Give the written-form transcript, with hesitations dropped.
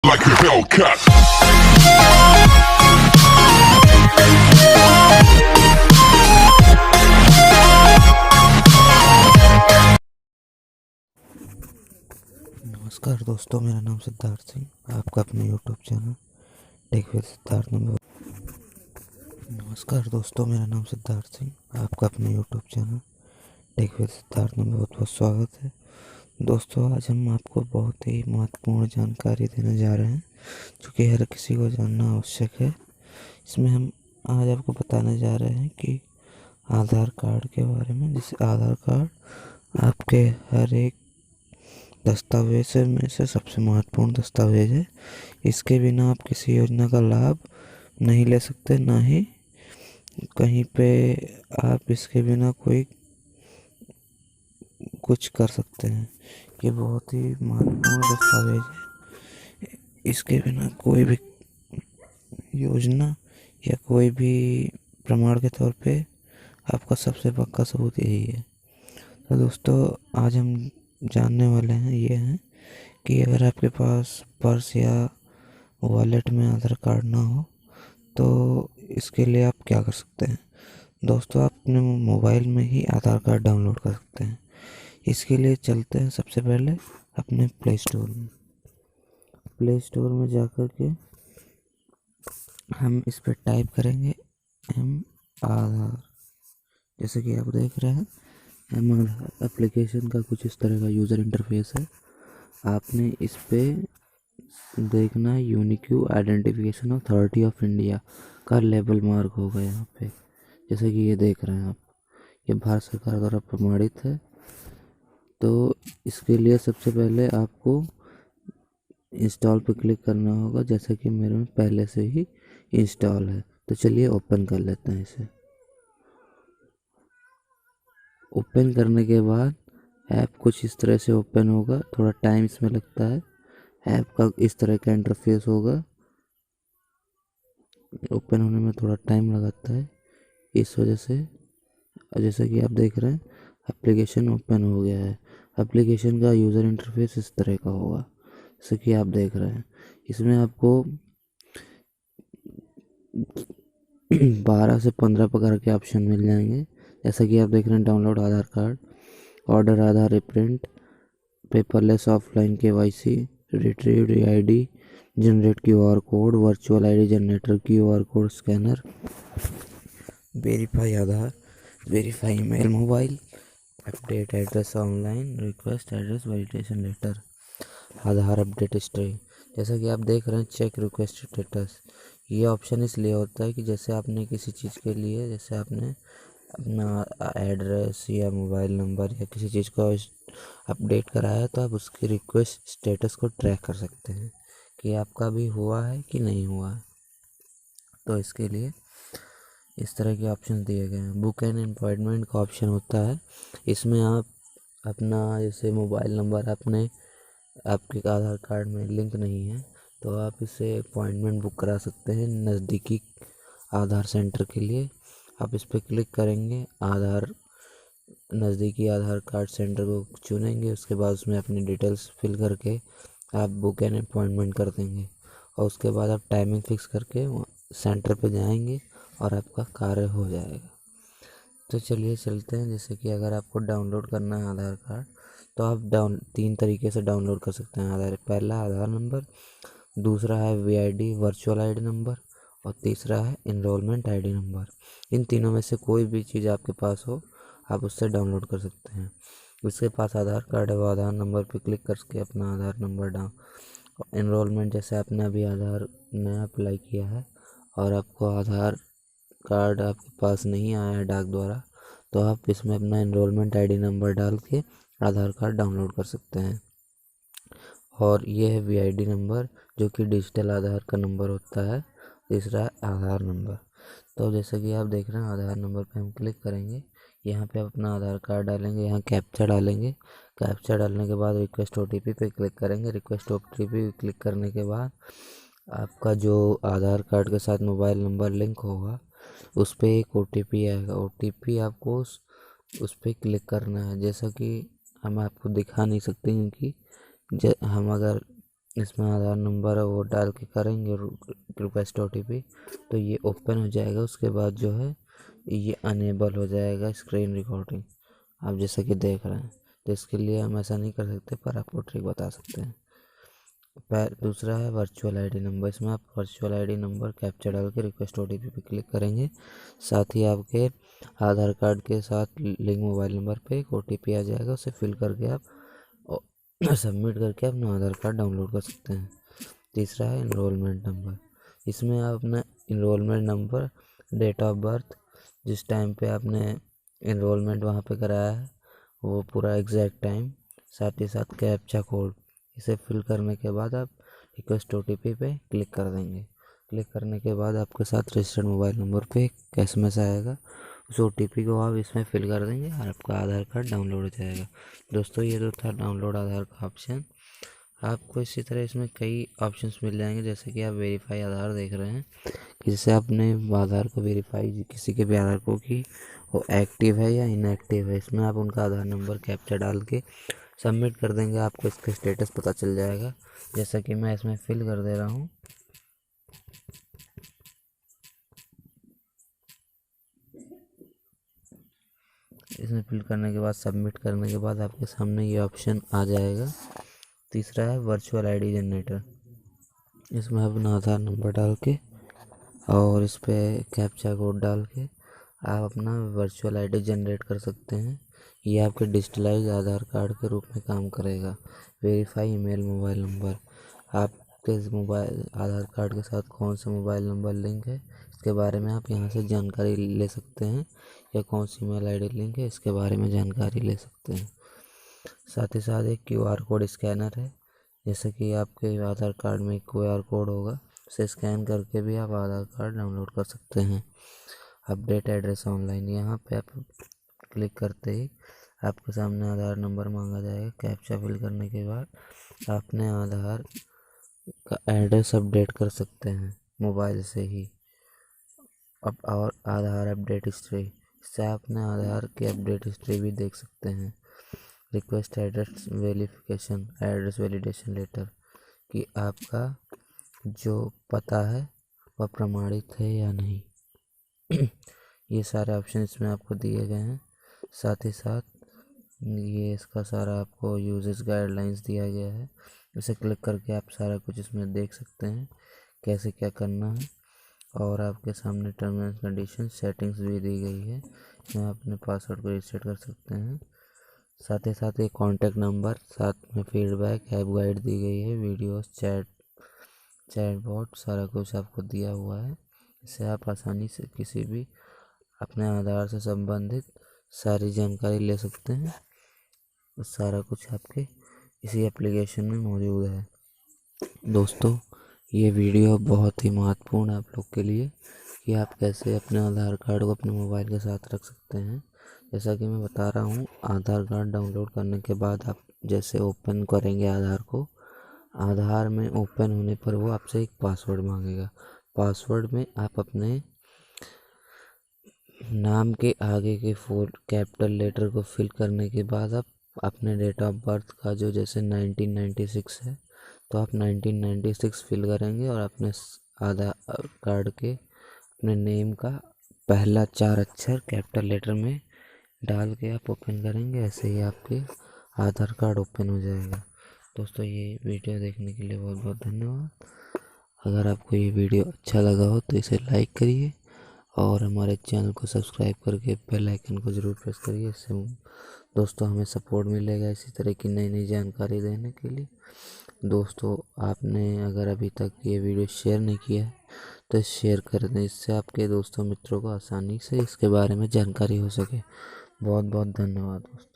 like a Hellcat. नमस्कार दोस्तों, मेरा नाम सिद्धार्थ सिंह, आपका अपने YouTube channel tech with Siddharth में नमस्कार दोस्तों, मेरा नाम सिद्धार्थ सिंह, आपका अपने YouTube channel tech with Siddharth में बहुत बहुत स्वागत है। दोस्तों, आज हम आपको बहुत ही महत्वपूर्ण जानकारी देने जा रहे हैं जो कि हर किसी को जानना आवश्यक है। इसमें हम आज आपको बताने जा रहे हैं कि आधार कार्ड के बारे में, जिससे आधार कार्ड आपके हर एक दस्तावेज में से सबसे महत्वपूर्ण दस्तावेज है। इसके बिना आप किसी योजना का लाभ नहीं ले सकते, ना ही कहीं पे आप इसके बिना कोई कुछ कर सकते हैं। ये बहुत ही महत्वपूर्ण दस्तावेज है। इसके बिना कोई भी योजना या कोई भी प्रमाण के तौर पे आपका सबसे पक्का सबूत यही है। तो दोस्तों, आज हम जानने वाले हैं ये हैं कि अगर आपके पास पर्स या वॉलेट में आधार कार्ड ना हो तो इसके लिए आप क्या कर सकते हैं। दोस्तों, आप अपने मोबाइल में ही आधार कार्ड डाउनलोड कर सकते हैं। इसके लिए चलते हैं सबसे पहले अपने प्ले स्टोर में जाकर के हम इस पर टाइप करेंगे आधार। जैसे कि आप देख रहे हैं, आधार एप्लीकेशन का कुछ इस तरह का यूज़र इंटरफेस है। आपने इस पे देखना है unique identification authority of India का लेबल मार्क होगा यहाँ पे। जैसे कि ये देख रहे हैं आप, ये भारत सरकार द्वारा प्रमाणित है। तो इसके लिए सबसे पहले आपको इंस्टॉल पे क्लिक करना होगा, जैसा कि मेरे में पहले से ही इंस्टॉल है। तो चलिए ओपन कर लेते हैं इसे। ओपन करने के बाद ऐप कुछ इस तरह से ओपन होगा, थोड़ा टाइम इसमें लगता है। ऐप का इस तरह का इंटरफेस होगा, ओपन होने में थोड़ा टाइम लगाता है इस वजह से। जैसा कि आप देख रहे हैं, एप्लीकेशन ओपन हो गया है। एप्लीकेशन का यूज़र इंटरफेस इस तरह का होगा, जैसे कि आप देख रहे हैं। इसमें आपको 12 से 15 प्रकार के ऑप्शन मिल जाएंगे। जैसा कि आप देख रहे हैं, download Aadhaar card, order Aadhaar reprint, paperless offline KYC, retrieved ID, generate QR code, virtual ID generator, QR code scanner, verify Aadhaar, verify email mobile, update address online, request address validation letter, Aadhaar update history. जैसा कि आप देख रहे हैं, check request status. ये option इसलिए होता है कि जैसे आपने किसी चीज़ के लिए, जैसे आपने अपना एड्रेस या मोबाइल नंबर या किसी चीज़ को अपडेट कराया, तो आप उसकी रिक्वेस्ट स्टेटस को ट्रैक कर सकते हैं कि आपका भी हुआ है कि नहीं हुआ है। तो इसके लिए इस तरह के ऑप्शन दिए गए हैं। बुक एंड अपॉइंटमेंट का ऑप्शन होता है। इसमें आप अपना, जैसे मोबाइल नंबर आपके आधार कार्ड में लिंक नहीं है, तो आप इससे अपॉइंटमेंट बुक करा सकते हैं नज़दीकी आधार सेंटर के लिए। आप इस पर क्लिक करेंगे, नज़दीकी आधार कार्ड सेंटर को चुनेंगे। उसके बाद उसमें अपनी डिटेल्स फिल करके आप बुक एंड अपॉइंटमेंट कर देंगे, और उसके बाद आप टाइमिंग फिक्स करके सेंटर पे जाएंगे और आपका कार्य हो जाएगा। तो चलिए चलते हैं। जैसे कि अगर आपको डाउनलोड करना है आधार कार्ड, तो आप 3 तरीके से डाउनलोड कर सकते हैं आधार। पहला आधार नंबर, दूसरा है VID वर्चुअल ID नंबर, और तीसरा है इनरोलमेंट ID नंबर। इन तीनों में से कोई भी चीज़ आपके पास हो, आप उससे डाउनलोड कर सकते हैं। उसके पास आधार कार्ड है, वो आधार नंबर पे क्लिक करके अपना आधार नंबर डाल। इनरोलमेंट, जैसे आपने अभी आधार नया अप्लाई किया है और आपको आधार कार्ड आपके पास नहीं आया है डाक द्वारा, तो आप इसमें अपना इनरोलमेंट ID नंबर डाल के आधार कार्ड डाउनलोड कर सकते हैं। और ये है VID नंबर, जो कि डिजिटल आधार का नंबर होता है। तीसरा है आधार नंबर। तो जैसे कि आप देख रहे हैं, आधार नंबर पे हम क्लिक करेंगे। यहाँ पे आप अपना आधार कार्ड डालेंगे, यहाँ कैप्चा डालेंगे। कैप्चा डालने के बाद रिक्वेस्ट OTP पे क्लिक करेंगे। रिक्वेस्ट OTP क्लिक करने के बाद आपका जो आधार कार्ड के साथ मोबाइल नंबर लिंक होगा, उस पर एक OTP आएगा। OTP आपको उस पर क्लिक करना है। जैसा कि हम आपको दिखा नहीं सकते, क्योंकि हम अगर इसमें आधार नंबर वो डाल के करेंगे रिक्वेस्ट OTP, तो ये ओपन हो जाएगा। उसके बाद जो है ये अनेबल हो जाएगा स्क्रीन रिकॉर्डिंग, आप जैसा कि देख रहे हैं। तो इसके लिए हम ऐसा नहीं कर सकते, पर आपको ट्रिक बता सकते हैं। दूसरा है वर्चुअल आईडी नंबर। इसमें आप वर्चुअल आईडी नंबर कैप्चा डाल के रिक्वेस्ट OTP पे क्लिक करेंगे। साथ ही आपके आधार कार्ड के साथ लिंक मोबाइल नंबर पे एक OTP आ जाएगा, उसे फिल करके आप सबमिट करके अपना आधार कार्ड डाउनलोड कर सकते हैं। तीसरा है इनरोलमेंट नंबर। इसमें आप अपना enrolment number, date of birth, जिस टाइम पे आपने इनरोलमेंट वहाँ पे कराया है वो पूरा एग्जैक्ट टाइम, साथ ही साथ कैप्चा कोड, इसे फिल करने के बाद आप रिक्वेस्ट OTP पे क्लिक कर देंगे। क्लिक करने के बाद आपके साथ रजिस्टर्ड मोबाइल नंबर पे एक SMS आएगा, उस OTP को आप इसमें फिल कर देंगे और आपका आधार कार्ड डाउनलोड हो जाएगा। दोस्तों ये तो था डाउनलोड आधार का ऑप्शन। आपको इसी तरह इसमें कई ऑप्शंस मिल जाएंगे, जैसे कि आप वेरीफाई आधार देख रहे हैं, कि जैसे आपने आधार को वेरीफाई किसी के भी आधार को कि वो एक्टिव है या इनएक्टिव है। इसमें आप उनका आधार नंबर कैप्चा डाल के सबमिट कर देंगे, आपको इसका स्टेटस पता चल जाएगा। जैसा कि मैं इसमें फिल कर दे रहा हूँ। इसमें फिल करने के बाद सबमिट करने के बाद आपके सामने ये ऑप्शन आ जाएगा। तीसरा है वर्चुअल आईडी जनरेटर। इसमें अपना आधार नंबर डाल के और इस पर कैप्चा कोड डाल के आप अपना वर्चुअल आईडी जनरेट कर सकते हैं। ये आपके डिजिटलाइज आधार कार्ड के रूप में काम करेगा। वेरीफाई ईमेल मोबाइल नंबर, आपके मोबाइल आधार कार्ड के साथ कौन सा मोबाइल नंबर लिंक है इसके बारे में आप यहाँ से जानकारी ले सकते हैं, या कौन सी ईमेल आईडी लिंक है इसके बारे में जानकारी ले सकते हैं। साथ ही साथ एक QR कोड स्कैनर है, जैसे कि आपके आधार कार्ड में QR कोड होगा, उसे स्कैन करके भी आप आधार कार्ड डाउनलोड कर सकते हैं। अपडेट एड्रेस ऑनलाइन, यहाँ पे आप क्लिक करते ही आपके सामने आधार नंबर मांगा जाएगा। कैप्चा फिल करने के बाद अपने आधार का एड्रेस अपडेट कर सकते हैं मोबाइल से ही। अब और आधार अपडेट हिस्ट्री, इससे आप अपने आधार की अपडेट हिस्ट्री भी देख सकते हैं। Request address verification, address validation letter, कि आपका जो पता है वह प्रमाणित है या नहीं। ये सारे ऑप्शन इसमें आपको दिए गए हैं। साथ ही साथ ये इसका सारा आपको यूजेस गाइडलाइंस दिया गया है, इसे क्लिक करके आप सारा कुछ इसमें देख सकते हैं कैसे क्या करना है। और आपके सामने टर्म्स एंड कंडीशन सेटिंग्स भी दी गई है, इसमें आप अपने पासवर्ड को रीसेट कर सकते हैं। साथ ही साथ एक कॉन्टैक्ट नंबर, साथ में फीडबैक, ऐप गाइड दी गई है, वीडियोस, चैटबॉट, सारा कुछ आपको दिया हुआ है। इससे आप आसानी से किसी भी अपने आधार से संबंधित सारी जानकारी ले सकते हैं। सारा कुछ आपके इसी एप्लीकेशन में मौजूद है। दोस्तों ये वीडियो बहुत ही महत्वपूर्ण है आप लोग के लिए, कि आप कैसे अपने आधार कार्ड को अपने मोबाइल के साथ रख सकते हैं। जैसा कि मैं बता रहा हूँ, आधार कार्ड डाउनलोड करने के बाद आप जैसे ओपन करेंगे आधार को, आधार में ओपन होने पर वो आपसे एक पासवर्ड मांगेगा। पासवर्ड में आप अपने नाम के आगे के 4 कैपिटल लेटर को फिल करने के बाद आप अपने डेट ऑफ बर्थ का जो जैसे 1996 है तो आप 1996 फिल करेंगे, और अपने आधार कार्ड के अपने नेम का पहला 4 अक्षर कैपिटल लेटर में डाल के आप ओपन करेंगे। ऐसे ही आपके आधार कार्ड ओपन हो जाएगा। दोस्तों ये वीडियो देखने के लिए बहुत बहुत धन्यवाद। अगर आपको ये वीडियो अच्छा लगा हो तो इसे लाइक करिए और हमारे चैनल को सब्सक्राइब करके बेल आइकन को ज़रूर प्रेस करिए। इससे दोस्तों हमें सपोर्ट मिलेगा इसी तरह की नई नई जानकारी देने के लिए। दोस्तों आपने अगर अभी तक ये वीडियो शेयर नहीं किया है तो शेयर कर दें, इससे आपके दोस्तों मित्रों को आसानी से इसके बारे में जानकारी हो सके। बहुत बहुत धन्यवाद दोस्तों।